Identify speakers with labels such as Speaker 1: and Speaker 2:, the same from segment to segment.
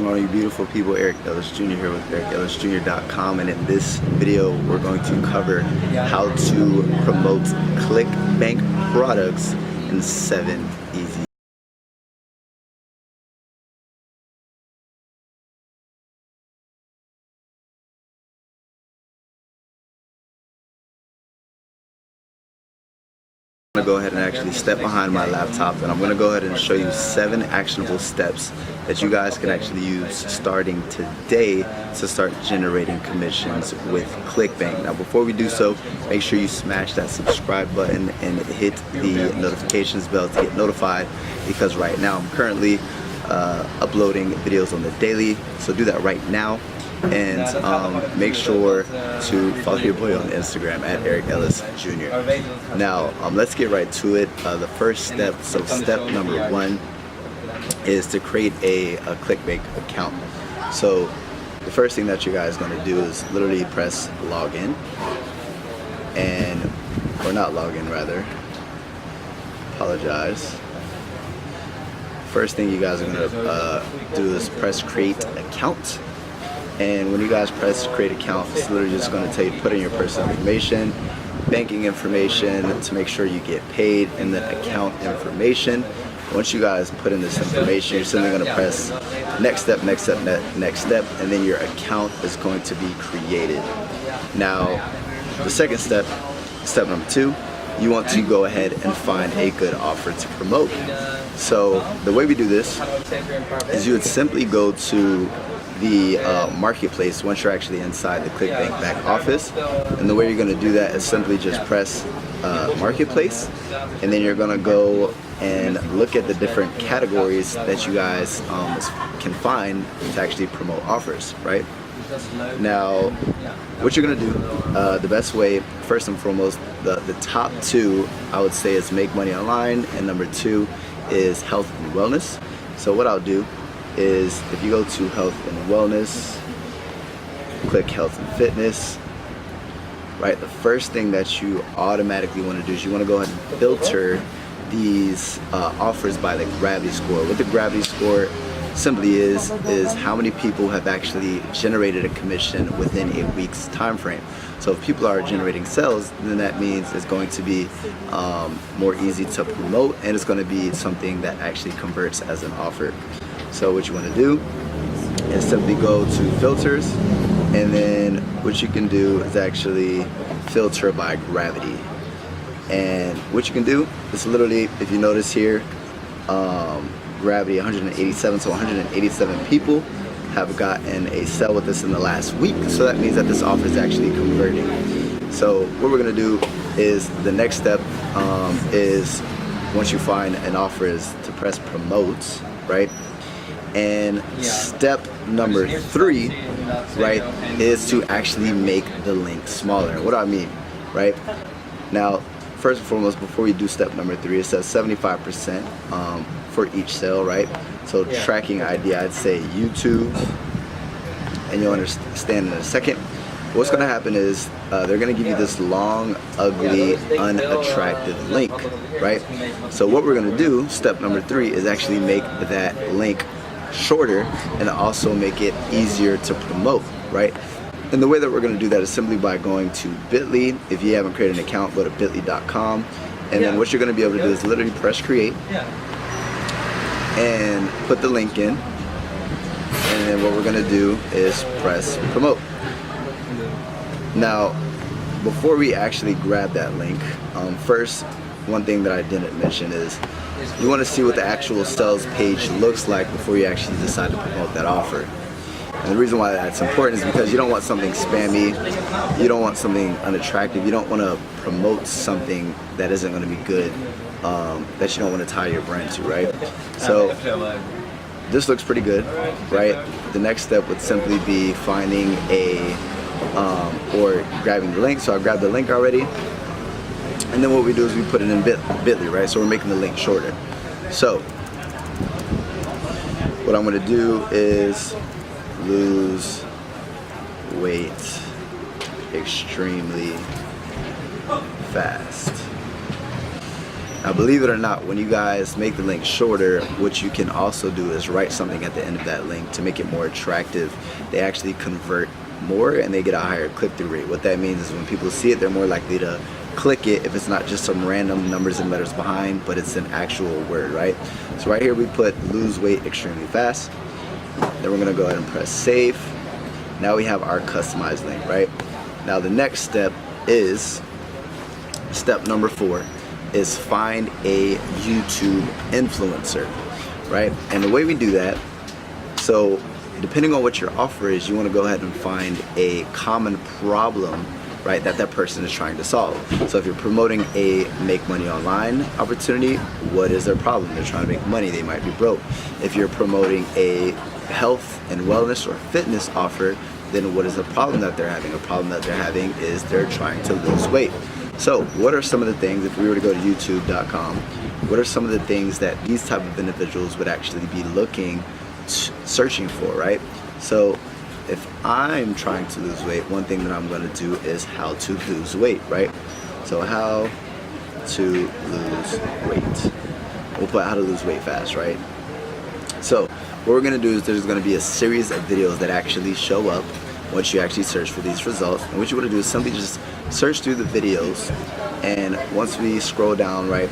Speaker 1: going on, you beautiful people? Eric Ellis Jr. here with EricEllisJr.com, and in this video we're going to cover how to promote Clickbank products in 7 easy I'm going to go ahead and actually step behind my laptop, and I'm going to go ahead and show you 7 actionable steps that you guys can actually use starting today to start generating commissions with Clickbank. Now before we do so, make sure you smash that subscribe button and hit the notifications bell to get notified, because right now I'm currently uploading videos on the daily, so do that right now. And make sure to follow your boy on Instagram at Eric Ellis Jr. Now let's get right to it. The first step, so step number 1 is to create a Clickbank account. So the first thing that you guys are going to do is literally press login, or not login rather, apologize. First thing you guys are going to do is press create account. And when you guys press create account, it's literally just going to tell you to put in your personal information, banking information to make sure you get paid, and then account information. Once you guys put in this information, you're simply going to press next step, next step, next step, and then your account is going to be created. Now, the second step, step number 2, you want to go ahead and find a good offer to promote. So the way we do this is you would simply go to the marketplace once you're actually inside the Clickbank back office, and the way you're going to do that is simply just press marketplace, and then you're going to go and look at the different categories that you guys can find to actually promote offers, right? Now what you're going to do, the best way, first and foremost, the top 2 I would say is make money online, and number 2 is health and wellness. So what I'll do is, if you go to health and wellness, click health and fitness, right, the first thing that you automatically want to do is you want to go ahead and filter these offers by the gravity score. What the gravity score simply is how many people have actually generated a commission within a week's time frame. So if people are generating sales, then that means it's going to be more easy to promote, and it's going to be something that actually converts as an offer. So what you want to do is simply go to filters, and then what you can do is actually filter by gravity. And what you can do is literally, if you notice here, gravity 187, so 187 people have gotten a sale with us in the last week. So that means that this offer is actually converting. So what we're going to do is, the next step is, once you find an offer, is to press promote, right? And step number 3, right, is to actually make the link smaller. What do I mean, right? Now, first and foremost, before we do step number 3, it says 75% for each sale, right? So tracking ID, I'd say YouTube, and you'll understand in a second. What's going to happen is they're going to give you this long, ugly, unattractive link, right? So what we're going to do, step number 3, is actually make that link shorter and also make it easier to promote, right? And the way that we're going to do that is simply by going to bit.ly. If you haven't created an account, go to bit.ly.com, and then what you're going to be able to do is literally press create and put the link in, and then what we're going to do is press promote. Now before we actually grab that link, first, one thing that I didn't mention is you want to see what the actual sales page looks like before you actually decide to promote that offer. And the reason why that's important is because you don't want something spammy, you don't want something unattractive, you don't want to promote something that isn't going to be good, that you don't want to tie your brand to, right? So this looks pretty good, right? The next step would simply be finding or grabbing the link. So I grabbed the link already. And then what we do is we put it in bit.ly, right? So we're making the link shorter. So what I'm going to do is lose weight extremely fast. Now, believe it or not, when you guys make the link shorter, what you can also do is write something at the end of that link to make it more attractive. They actually convert more and they get a higher click-through rate. What that means is when people see it, they're more likely to click it if it's not just some random numbers and letters behind, but it's an actual word, right? So right here we put lose weight extremely fast. Then we're gonna go ahead and press save. Now we have our customized link, right? Now the next step is, step number 4, is find a YouTube influencer, right? And the way we do that, so depending on what your offer is, you want to go ahead and find a common problem, right, that that person is trying to solve. So if you're promoting a make money online opportunity, what is their problem? They're trying to make money, they might be broke. If you're promoting a health and wellness or fitness offer, then what is the problem that they're having? A problem that they're having is they're trying to lose weight. So what are some of the things, if we were to go to youtube.com, what are some of the things that these type of individuals would actually be looking, searching for, right? So if I'm trying to lose weight, one thing that I'm going to do is how to lose weight, right? So how to lose weight. We'll put how to lose weight fast, right? So what we're going to do is there's going to be a series of videos that actually show up once you actually search for these results. And what you want to do is simply just search through the videos, and once we scroll down, right,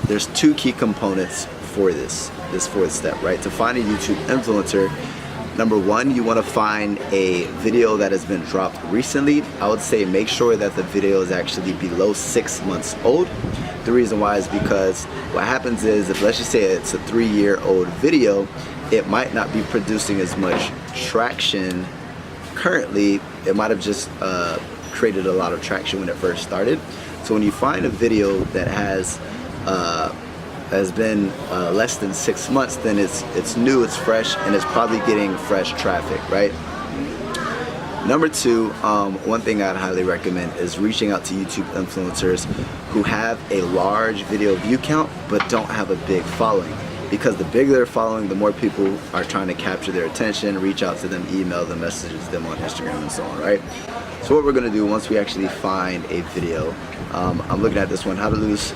Speaker 1: there's 2 key components for this fourth step, right? To find a YouTube influencer, number 1, you want to find a video that has been dropped recently. I would say make sure that the video is actually below 6 months old. The reason why is because what happens is, if let's just say it's a 3-year-old video, it might not be producing as much traction currently. It might have just created a lot of traction when it first started. So when you find a video that has been less than 6 months, then it's new, it's fresh, and it's probably getting fresh traffic, right? Number 2, one thing I'd highly recommend is reaching out to YouTube influencers who have a large video view count but don't have a big following. Because the bigger their following, the more people are trying to capture their attention, reach out to them, email them, messages them on Instagram and so on, right? So what we're gonna do once we actually find a video, I'm looking at this one, how to lose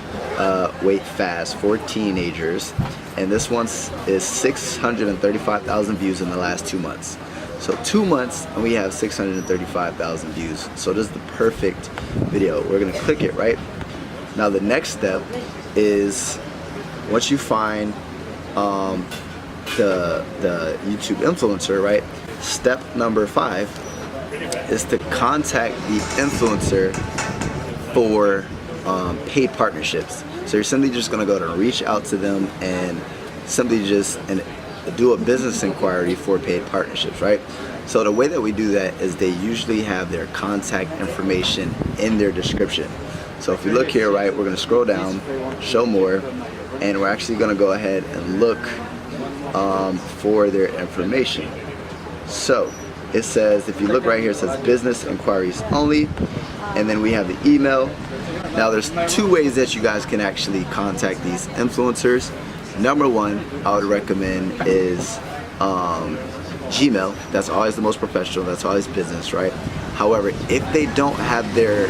Speaker 1: weight fast for teenagers, and this one is 635,000 views in the last 2 months. So 2 months and we have 635,000 views. So this is the perfect video. We're gonna click it, right? Now the next step is, once you find the YouTube influencer, right? Step number 5 is to contact the influencer for paid partnerships. So you're simply just gonna go and reach out to them and simply just do a business inquiry for paid partnerships, right? So the way that we do that is they usually have their contact information in their description. So if you look here, right, we're gonna scroll down, show more, and we're actually gonna go ahead and look for their information. So it says, if you look right here, it says business inquiries only, and then we have the email. Now there's 2 ways that you guys can actually contact these influencers. Number 1, I would recommend is Gmail. That's always the most professional, that's always business, right? However, if they don't have their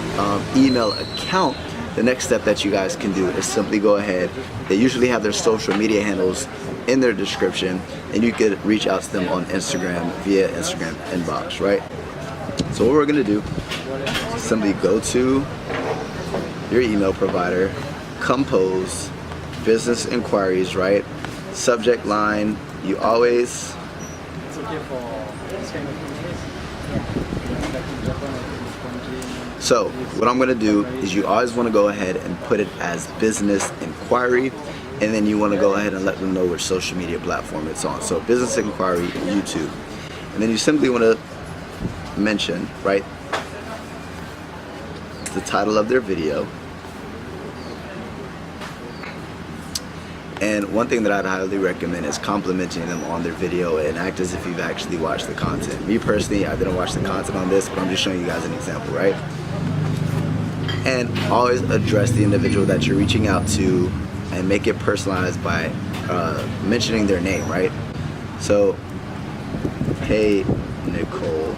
Speaker 1: email account, the next step that you guys can do is simply go ahead. They usually have their social media handles in their description, and you could reach out to them on Instagram via Instagram inbox, right? So what we're gonna do is simply go to your email provider, compose business inquiries, right? Subject line, you always So what I'm gonna do is you always wanna go ahead and put it as business inquiry, and then you wanna go ahead and let them know which social media platform it's on. So business inquiry, YouTube. And then you simply wanna mention, right, the title of their video. And one thing that I'd highly recommend is complimenting them on their video and act as if you've actually watched the content. Me personally, I didn't watch the content on this, but I'm just showing you guys an example, right? And always address the individual that you're reaching out to and make it personalized by mentioning their name, right? So, hey Nicole,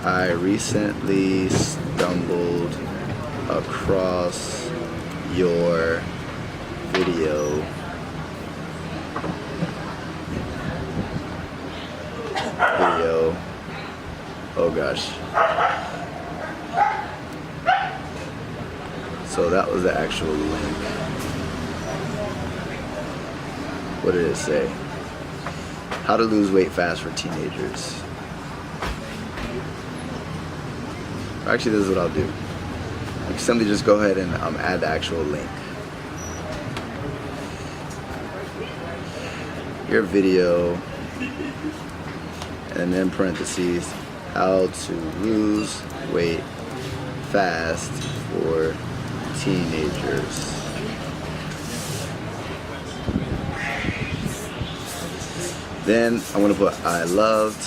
Speaker 1: I recently stumbled across your video oh gosh. So that was the actual link. What did it say? How to lose weight fast for teenagers. Actually, this is what I'll do. You can simply just go ahead and add the actual link. Your video, and then parentheses, how to lose weight fast for teenagers. Then I'm gonna put I loved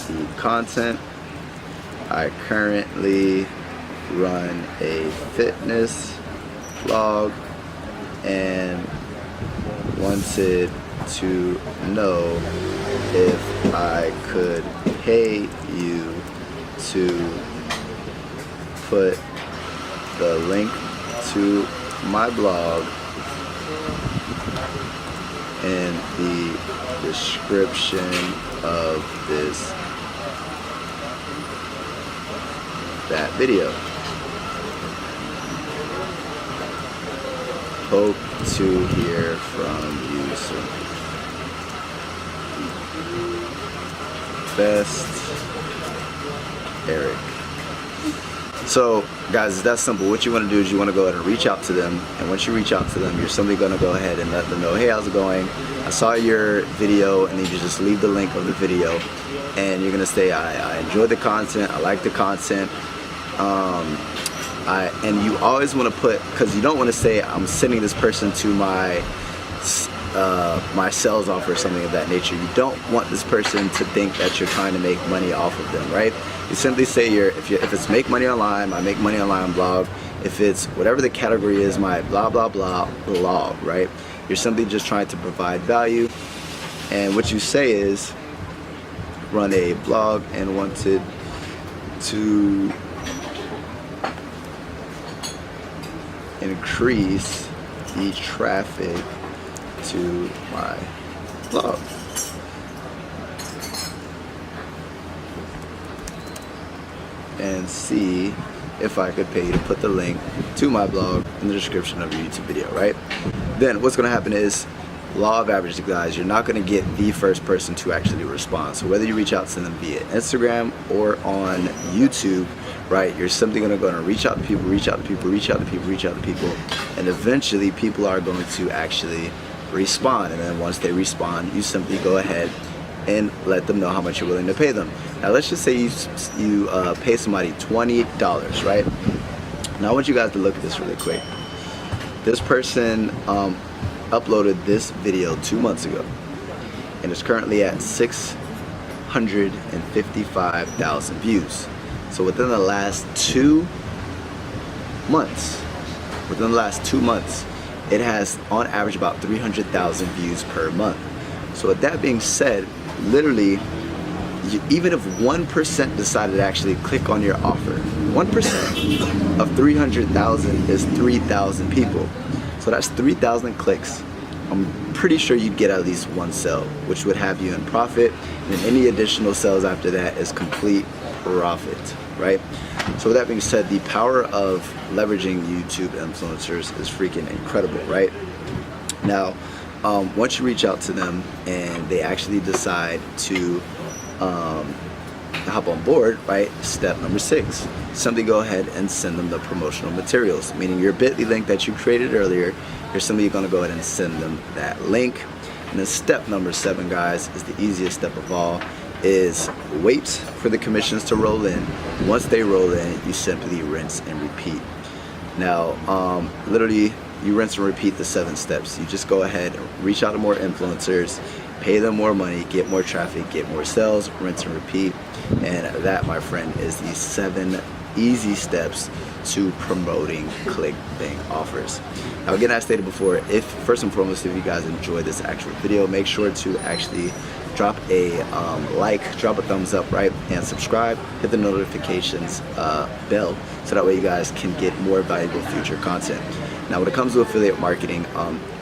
Speaker 1: the content. I currently run a fitness blog and wanted to know if I could pay you to put the link to my blog in the description of that video. Hope to hear from you soon. Best, Eric. So guys, that's simple. What you want to do is you want to go ahead and reach out to them, and once you reach out to them, you're simply going to go ahead and let them know, hey, how's it going? I saw your video, and then you just leave the link of the video, and you're going to say, I enjoyed the content, I like the content, and you always want to put, because you don't want to say I'm sending this person to my sales offer or something of that nature. You don't want this person to think that you're trying to make money off of them, right? You simply say if it's make money online, my make money online blog. If it's whatever the category is, my blah blah blah blog, right? You're simply just trying to provide value, and what you say is run a blog and wanted to increase the traffic to my blog. And see if I could pay you to put the link to my blog in the description of your YouTube video, right? Then what's gonna happen is, law of averages, guys, you're not gonna get the first person to actually respond. So whether you reach out to them via Instagram or on YouTube, right, you're simply gonna go and reach out to people, reach out to people, reach out to people, reach out to people, and eventually people are going to actually respond. And then once they respond, you simply go ahead and let them know how much you're willing to pay them. Now let's just say you pay somebody $20, right? Now I want you guys to look at this really quick. This person uploaded this video 2 months ago, and it's currently at 655,000 views. So within the last 2 months, it has on average about 300,000 views per month. So with that being said, literally, even if 1% decided to actually click on your offer, 1% of 300,000 is 3,000 people. So that's 3,000 clicks. I'm pretty sure you'd get at least one sale, which would have you in profit, and any additional sales after that is complete profit, right? So with that being said, the power of leveraging YouTube influencers is freaking incredible, right? Now, once you reach out to them and they actually decide to hop on board, right? Step number 6, simply go ahead and send them the promotional materials, meaning your bit.ly link that you created earlier. You're simply going to go ahead and send them that link. And then step number 7, guys, is the easiest step of all, is wait for the commissions to roll in. Once they roll in, you simply rinse and repeat. Now, literally, you rinse and repeat the 7 steps. You just go ahead and reach out to more influencers, pay them more money, get more traffic, get more sales, rinse and repeat. And that, my friend, is the 7 easy steps to promoting Clickbank offers. Now again, as stated before, first and foremost, if you guys enjoyed this actual video, make sure to actually drop a like, drop a thumbs up, right, and subscribe. Hit the notifications bell so that way you guys can get more valuable future content. Now, when it comes to affiliate marketing,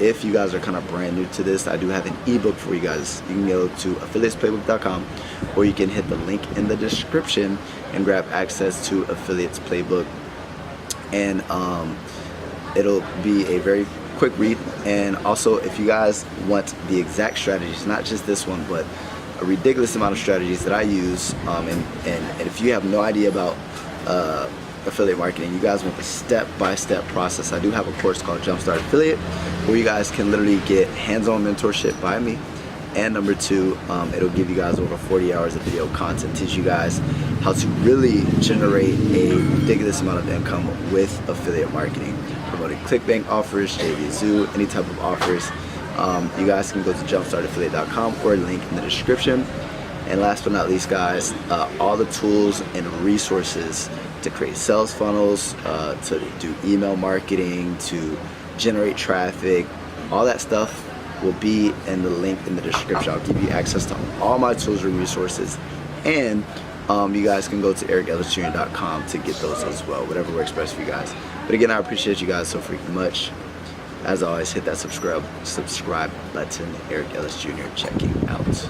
Speaker 1: if you guys are kind of brand new to this, I do have an ebook for you guys. You can go to affiliatesplaybook.com, or you can hit the link in the description and grab access to Affiliates Playbook. And it'll be a very quick read. And also, if you guys want the exact strategies, not just this one, but a ridiculous amount of strategies that I use, and if you have no idea about affiliate marketing, you guys want the step-by-step process, I do have a course called Jumpstart Affiliate, where you guys can literally get hands-on mentorship by me. And number two, it'll give you guys over 40 hours of video content, teach you guys how to really generate a ridiculous amount of income with affiliate marketing, promoting Clickbank offers, JVZoo, any type of offers. You guys can go to jumpstartaffiliate.com or link in the description. And last but not least, guys, all the tools and resources to create sales funnels, to do email marketing, to generate traffic, all that stuff will be in the link in the description. I'll give you access to all my tools and resources, and you guys can go to ericellisjr.com to get those as well, whatever works best for you guys. But again, I appreciate you guys so freaking much. As always, hit that subscribe button. Eric Ellis Jr. checking out.